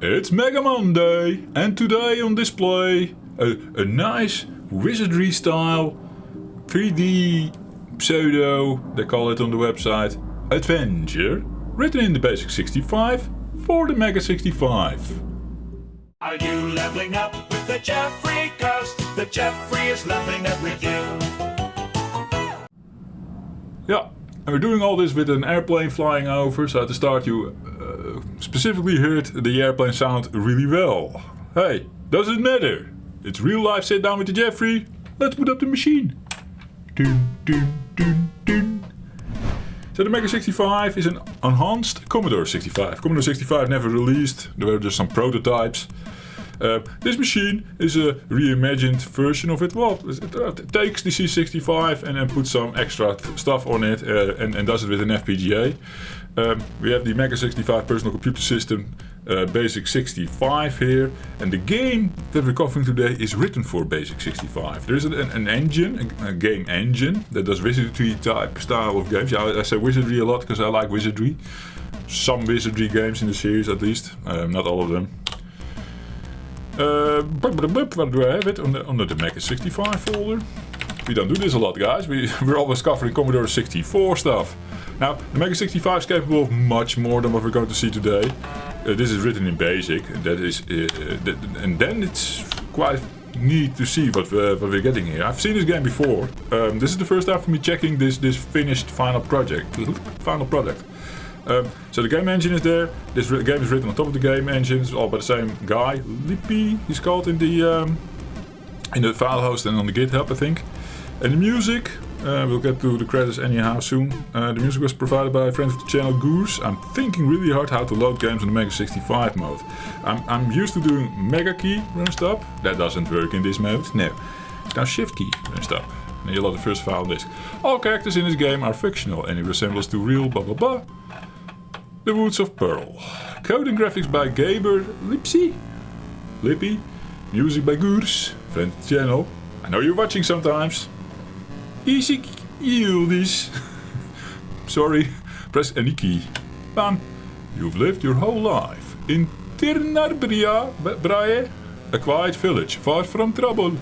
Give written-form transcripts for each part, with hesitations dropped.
It's Mega Monday, and today on display a nice Wizardry style 3D pseudo, they call it on the website, adventure written in the BASIC65 for the Mega65. Are you leveling up with the Jeffrey? 'Cause the Jeffrey is leveling up with you. Yeah, and we're doing all this with an airplane flying over, so at the start you specifically heard the airplane sound really well. Hey, doesn't matter. It's real life sit down with the Jeffrey. Let's boot up the machine. Dun, dun, dun, dun. So the Mega65 is an enhanced Commodore 65. Commodore 65 never released, there were just some prototypes. This machine is a reimagined version of it. Well, it takes the C65 and then puts some extra stuff on it and does it with an FPGA. We have the Mega65 personal computer system, BASIC65 here, and the game that we're covering today is written for BASIC65. There is an engine, a game engine, that does Wizardry type style of games. Yeah, I say Wizardry a lot because I like Wizardry. Some Wizardry games in the series at least, not all of them. What do I have it? Under the Mega65 folder. We don't do this a lot, guys. We're always covering Commodore 64 stuff. Now, the Mega65 is capable of much more than what we're going to see today. This is written in BASIC, and then it's quite neat to see what we're getting here. I've seen this game before. This is the first time for me checking this finished final product. So the game engine is there. This game is written on top of the game engine. It's all by the same guy, Lippy, he's called in the file host and on the GitHub, I think. And the music, we'll get to the credits anyhow soon. The music was provided by a friend of the channel, Goose. I'm thinking really hard how to load games on the Mega65 mode. I'm used to doing Mega key run stop. That doesn't work in this mode. No. It's now Shift key run stop. And you'll load the first file on disk. All characters in this game are fictional. Any resemblance to real blah blah blah. The Woods of Peril. Code and graphics by Gaber Lippy. Music by Goose, friend of the channel. I know you're watching sometimes. Easy Yildiz. Sorry, press any key. Bam. You've lived your whole life in Tirnarbria, a quiet village far from trouble.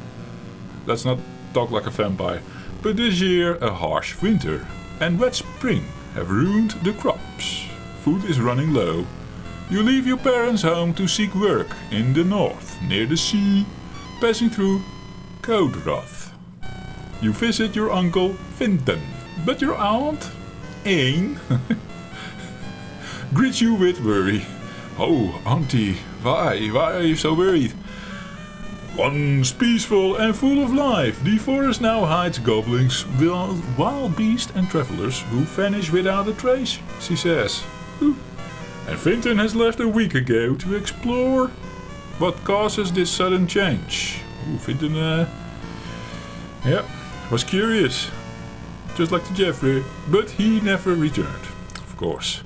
Let's not talk like a vampire. But this year a harsh winter and wet spring have ruined the crops. Food is running low. You leave your parents' home to seek work in the north, near the sea, passing through Coderoth. You visit your uncle Finton, but your aunt, Ain, greets you with worry. Oh, auntie, why are you so worried? Once peaceful and full of life, the forest now hides goblins, wild beasts and travelers who vanish without a trace, she says. And Finton has left a week ago to explore what causes this sudden change. Finton, was curious, just like the Jeffrey, but he never returned. Of course,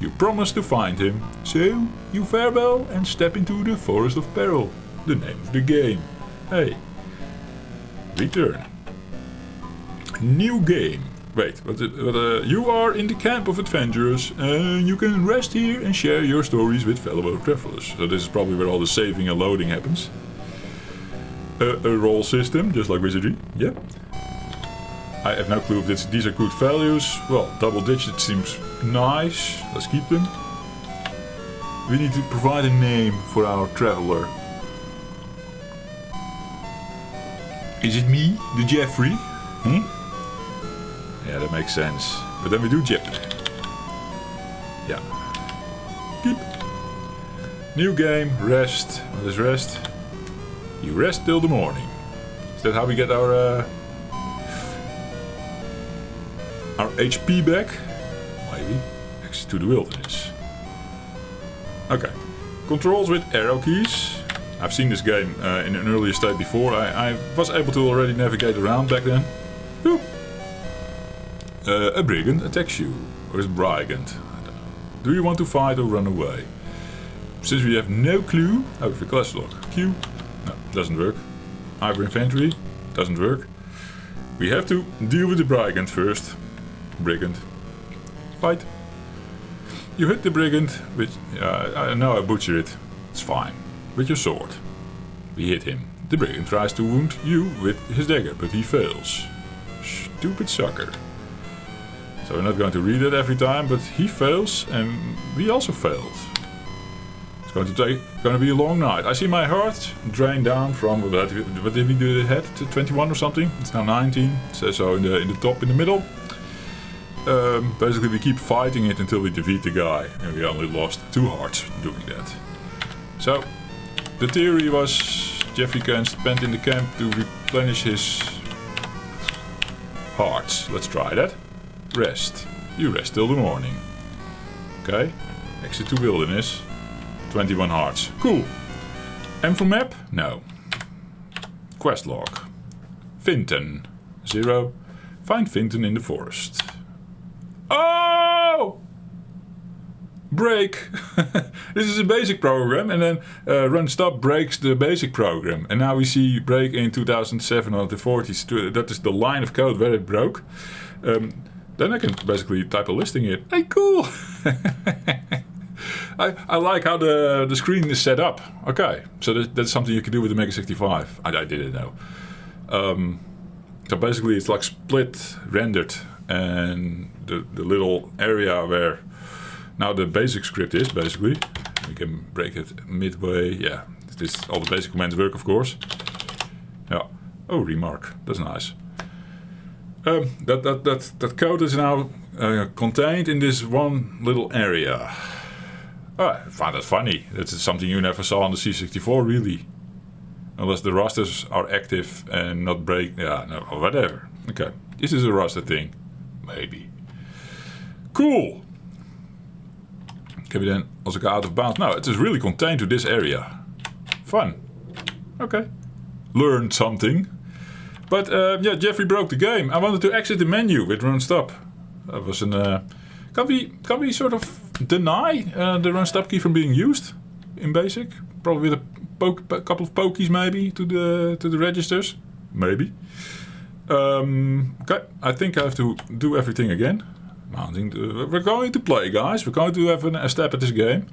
you promised to find him, so you farewell and step into the Forest of Peril, the name of the game. Hey, return. New game. Wait, you are in the camp of adventurers and you can rest here and share your stories with fellow travelers. So this is probably where all the saving and loading happens. A roll system, just like Wizardry, yeah. I have no clue if these are good values. Well, double digits seems nice. Let's keep them. We need to provide a name for our traveler. Is it me, the Jeffrey? Yeah, that makes sense. But then we do Jeffrey. Yeah. Keep. New game, rest. What is rest? You rest till the morning. Is that how we get our HP back? Maybe. Exit to the wilderness. Okay. Controls with arrow keys. I've seen this game in an earlier state before. I was able to already navigate around back then. Ooh. A brigand attacks you. Or is brigand? I don't know. Do you want to fight or run away? Since we have no clue. Oh, the class log. Q. No, doesn't work. Either infantry. Doesn't work. We have to deal with the brigand first. Brigand. Fight. You hit the brigand, which I know I butcher it. It's fine. With your sword. We hit him. The brigand tries to wound you with his dagger, but he fails. Stupid sucker. So we're not going to read it every time, but he fails and we also failed. It's going to be a long night. I see my heart drain down from, what did we do the head to 21 or something? It's now 19. It says so in the top in the middle. Basically we keep fighting it until we defeat the guy, and we only lost 2 hearts doing that. So the theory was Jeffrey can spend in the camp to replenish his hearts. Let's try that. Rest. You rest till the morning. Okay. Exit to wilderness. 21 hearts. Cool. M for map? No. Quest log. Finton. 0. Find Finton in the forest. Oh! Break. This is a basic program, and then run stop breaks the basic program. And now we see break in 2007 on the 40s. That is the line of code where it broke. Then I can basically type a listing here. Hey, cool! I like how the screen is set up. Okay, so that's something you can do with the Mega65. I didn't know. So basically it's like split rendered, and the little area where now the basic script is, basically. We can break it midway. Yeah, all the basic commands work, of course. Yeah. Oh, remark. That's nice. That code is now contained in this one little area. Oh, I find that funny. That's something you never saw on the C64, really. Unless the rasters are active and not break. Yeah, no, whatever. Okay, this is a raster thing. Maybe. Cool. Can we then also go out of bounds? No, it is really contained to this area. Fun. Okay. Learned something. But yeah, Jeffrey broke the game. I wanted to exit the menu with run stop. That was an. Can we sort of deny the run stop key from being used in BASIC? Probably with a couple of pokies maybe to the registers. Maybe. Okay, I think I have to do everything again. We're going to play, guys. We're going to have a step at this game.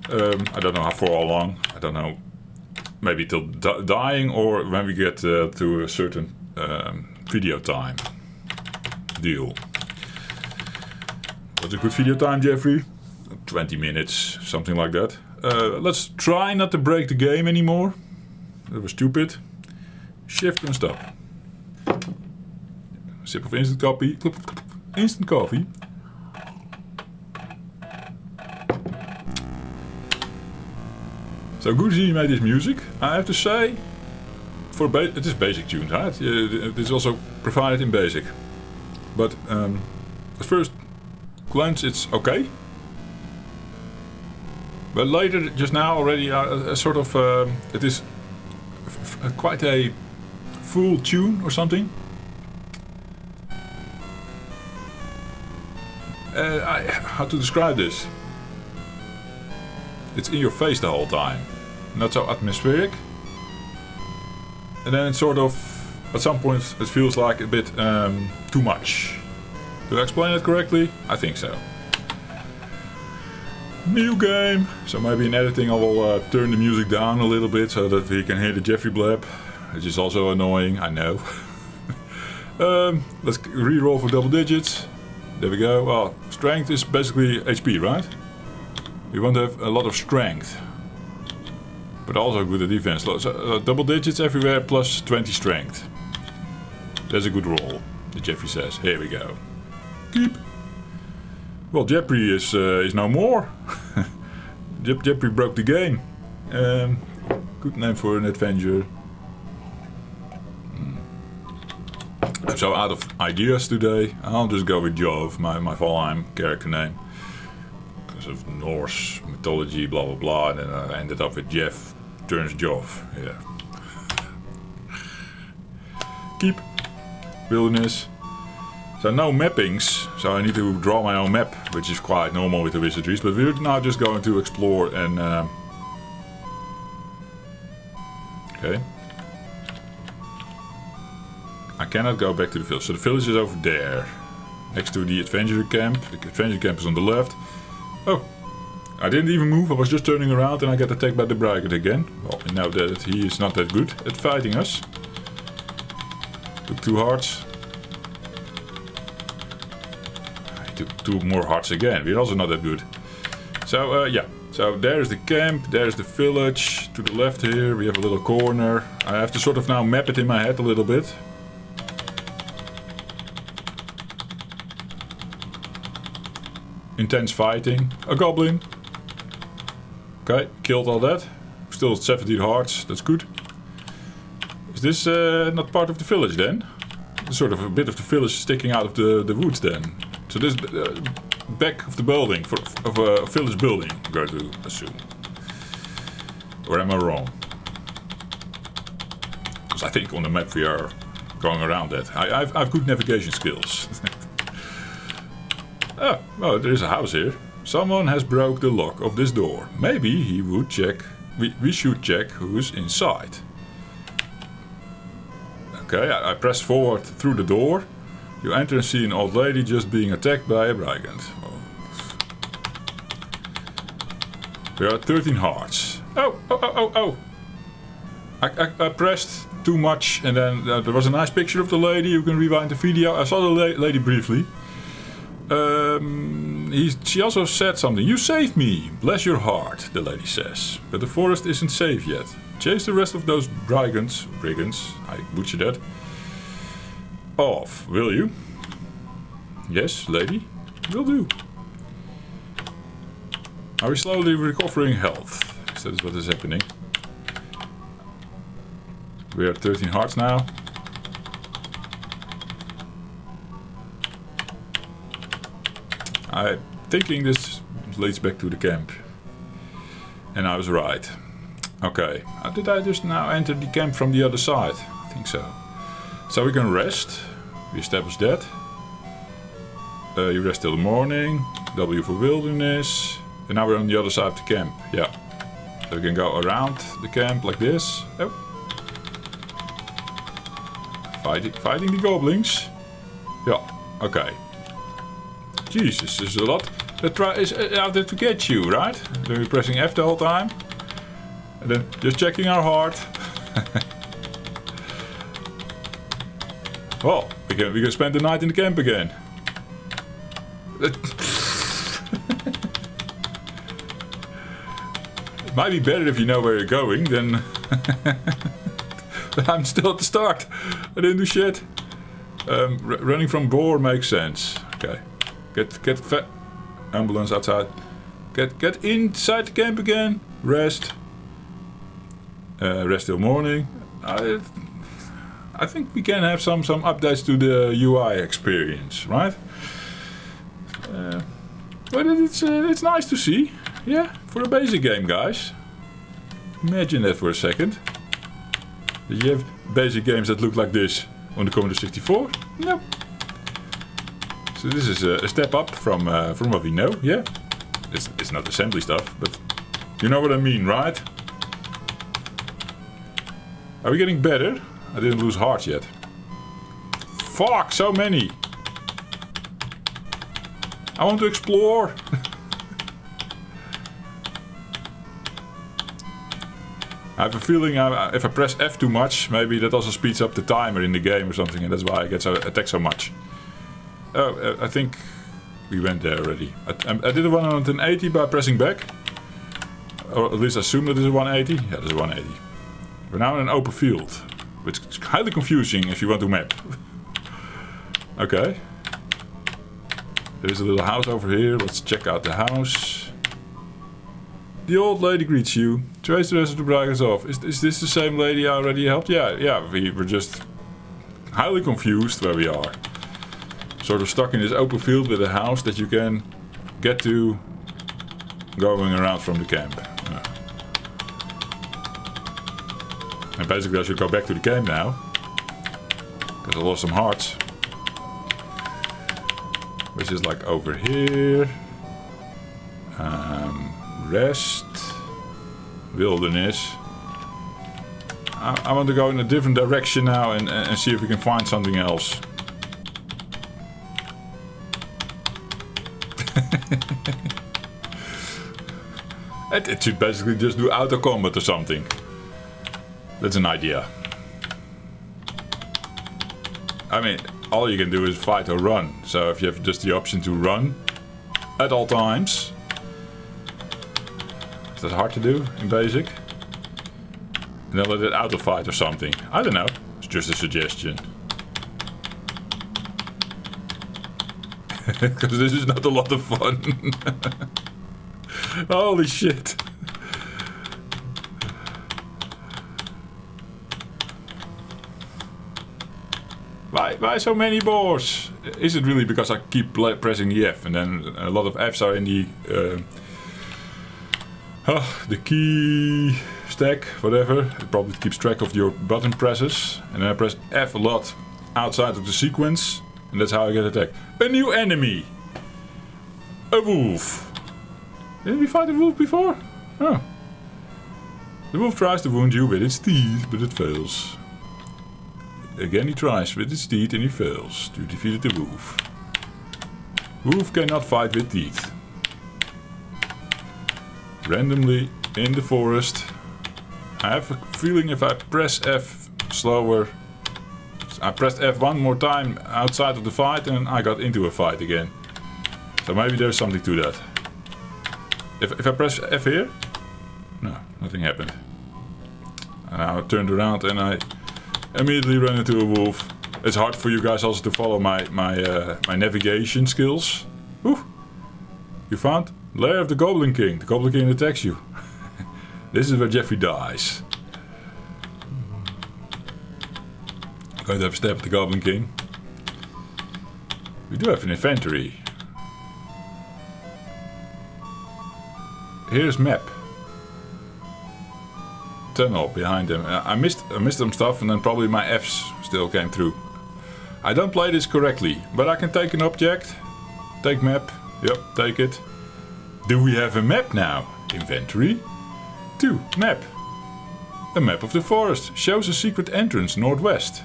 I don't know for how long. I don't know. Maybe till dying, or when we get to a certain video time deal. What's a good video time, Jeffrey? 20 minutes, something like that. Let's try not to break the game anymore. That was stupid. Shift and stop. Sip of instant coffee. Instant coffee. So good he made this music. I have to say, it is basic tuned, right? It is also provided in basic. But at first glance it's okay. But later, just now already, sort of, it is quite a full tune or something. How to describe this? It's in your face the whole time. Not so atmospheric. And then it's sort of, at some point, it feels like a bit too much. Do I explain it correctly? I think so. New game. So maybe in editing I will turn the music down a little bit so that we can hear the Jeffrey blab. Which is also annoying, I know. Let's re-roll for double digits. There we go. Well, strength is basically HP, right? We want to have a lot of strength. But also good at defense. So, double digits everywhere plus 20 strength. That's a good roll, the Jeffrey says. Here we go. Keep. Well, Jeffrey is no more. Jeffrey broke the game. Good name for an adventure. I'm so out of ideas today. I'll just go with Jove, my Valheim character name. Because of Norse mythology, blah blah blah, and then I ended up with Jeff turns Jove. Yeah. Keep. Wilderness. So no mappings, so I need to draw my own map, which is quite normal with the Wizardries, but we're now just going to explore and... Okay. I cannot go back to the village, so the village is over there, next to the adventure camp. The adventure camp is on the left. Oh, I didn't even move, I was just turning around and I get attacked by the Brigand again. Well, now that he is not that good at fighting us. Took 2 hearts. I took 2 more hearts again, we're also not that good. So, yeah. So there's the camp, there's the village. To the left here we have a little corner. I have to sort of now map it in my head a little bit. Intense fighting. A goblin. Okay, killed all that. Still 17 hearts, that's good. Is this not part of the village then? There's sort of a bit of the village sticking out of the woods then. So this back of the building, of a village building, I'm going to assume. Or am I wrong? Because I think on the map we are going around that. I've good navigation skills. Oh, well, there is a house here. Someone has broke the lock of this door. Maybe he would check. We should check who's inside. Okay, I press forward through the door. You enter and see an old lady just being attacked by a brigand. Oh. We are at 13 hearts. Oh! I pressed too much and then there was a nice picture of the lady. You can rewind the video. I saw the lady briefly. She also said something. You saved me. Bless your heart, the lady says. But the forest isn't safe yet. Chase the rest of those brigands, I butchered that, off, will you? Yes, lady, will do. Are we slowly recovering health? That is what is happening. We are at 13 hearts now. I'm thinking this leads back to the camp. And I was right. Okay, did I just now enter the camp from the other side? I think so. So we can rest. We established that. You rest till the morning. W for wilderness. And now we're on the other side of the camp. Yeah. So we can go around the camp like this. Oh. Fighting the goblins. Yeah, okay. Jesus, there's a lot that is out there to get you, right? Then we're pressing F the whole time. And then just checking our heart. Well, we can spend the night in the camp again. It might be better if you know where you're going, then... But I'm still at the start. I didn't do shit. Running from boar makes sense. Okay. Get ambulance outside. Get inside the camp again. Rest. Rest till morning. I think we can have some updates to the UI experience, right? But it's nice to see. Yeah, for a basic game, guys. Imagine that for a second. Did you have basic games that look like this on the Commodore 64? No. So this is a step up from what we know. Yeah, it's not assembly stuff, but you know what I mean, right? Are we getting better? I didn't lose hearts yet. Fuck, so many. I want to explore. I have a feeling if I press F too much, maybe that also speeds up the timer in the game or something, and that's why I get attacked so much. Oh, I think we went there already. I did a 180 by pressing back. Or at least I assume that is a 180. Yeah, there's a 180. We're now in an open field, which is highly confusing if you want to map. Okay. There's a little house over here. Let's check out the house. The old lady greets you. Trace the rest of the brigands off. Is this the same lady I already helped? Yeah, we were just highly confused where we are. Sort of stuck in this open field with a house that you can get to going around from the camp. Yeah. And basically I should go back to the camp now. Because I lost some hearts. Which is like over here. Rest. Wilderness. I want to go in a different direction now and see if we can find something else. It should basically just do auto combat or something. That's an idea. I mean, all you can do is fight or run. So if you have just the option to run at all times. Is that hard to do in BASIC? And then let it auto fight or something. I don't know. It's just a suggestion. Because this is not a lot of fun. Holy shit. Why so many boars? Is it really because I keep pressing the F and then a lot of Fs are in the key stack, whatever. It probably keeps track of your button presses. And then I press F a lot outside of the sequence. And that's how I get attacked. A new enemy! A wolf. Didn't we fight a wolf before? Oh. The wolf tries to wound you with its teeth, but it fails. Again he tries with his teeth and he fails. You defeated the wolf. Wolf cannot fight with teeth. Randomly in the forest. I have a feeling if I press F slower. I pressed F one more time outside of the fight and I got into a fight again. So maybe there's something to that. If I press F here, no, nothing happened. And I turned around and I immediately ran into a wolf. It's hard for you guys also to follow my navigation skills. Ooh. You found Lair of the Goblin King. The Goblin King attacks you. This is where Jeffrey dies. I'm going to have a stab at the Goblin King. We do have an inventory. Here's map. Tunnel behind them. I missed some stuff and then probably my Fs still came through. I don't play this correctly, but I can take an object. Take map. Yep, take it. Do we have a map now? Inventory. 2. Map. A map of the forest. Shows a secret entrance northwest.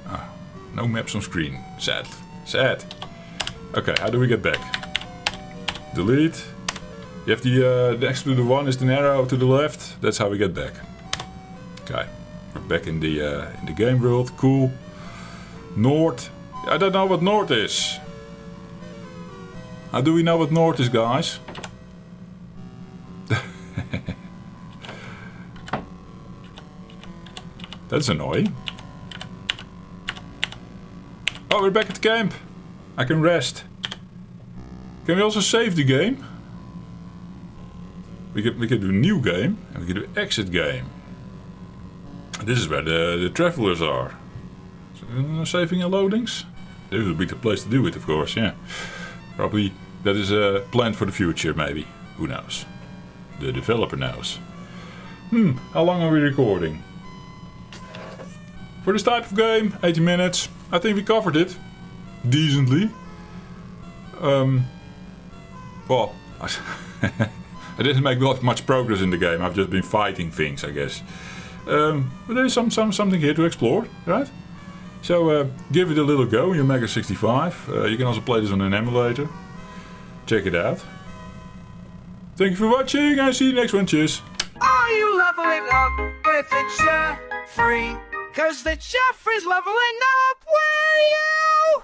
Ah, no maps on screen. Sad. Sad. Okay, how do we get back? Delete. You have the next to the one is the arrow to the left. That's how we get back. Okay, we're back in the game world. Cool. North. I don't know what north is. How do we know what north is, guys? That's annoying. Oh, we're back at the camp. I can rest. Can we also save the game? We can do new game and we can do exit game. This is where the travelers are. So, saving and loadings. This would be the place to do it, of course. Yeah, probably that is planned for the future. Maybe, who knows? The developer knows. How long are we recording? For this type of game, 80 minutes. I think we covered it decently. Well, I didn't make much progress in the game. I've just been fighting things, I guess. But there's something here to explore, right? So give it a little go in your Mega65. You can also play this on an emulator. Check it out. Thank you for watching. I'll see you next one. Cheers. Are you leveling up with the Jeffrey? 'Cause the Jeffrey's leveling up with you!